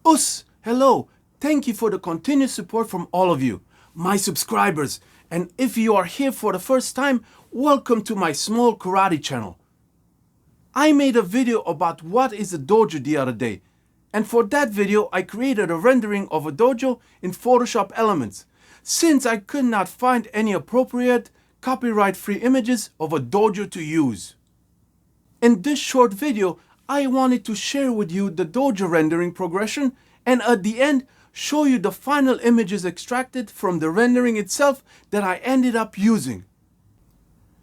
Hello, thank you for the continuous support from all of you, my subscribers, and if you are here for the first time, welcome to my small karate channel. I made a video about what is a dojo the other day, and for that video I created a rendering of a dojo in Photoshop Elements, since I could not find any appropriate copyright-free images of a dojo to use. In this short video, I wanted to share with you the dojo rendering progression and at the end show you the final images extracted from the rendering itself that I ended up using.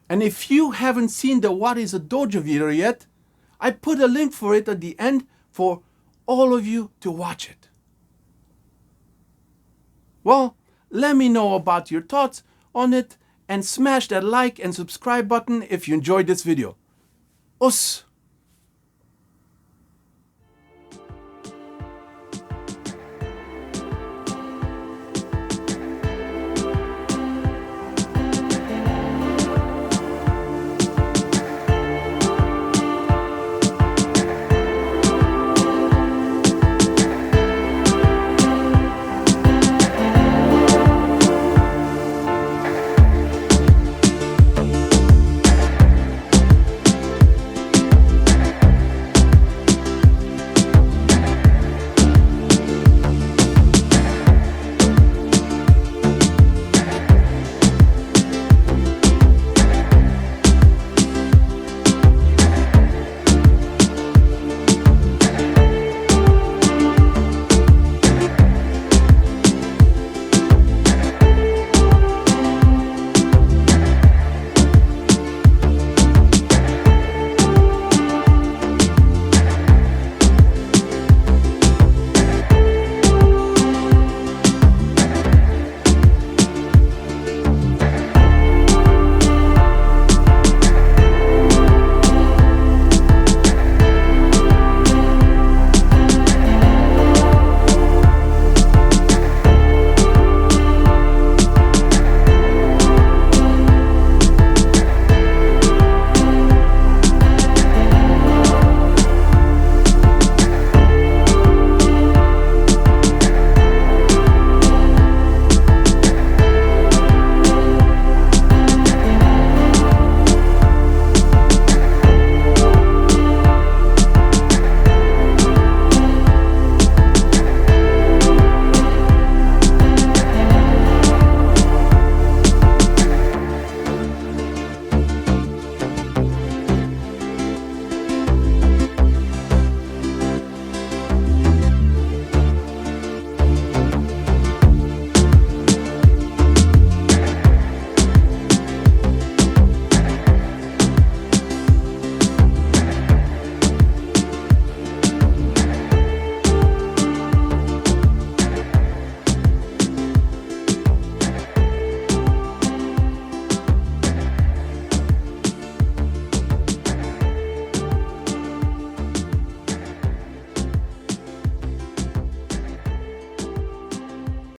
And if you haven't seen the What is a Dojo video yet, I put a link for it at the end for all of you to watch it. Well, let me know about your thoughts on it and smash that like and subscribe button if you enjoyed this video. Us!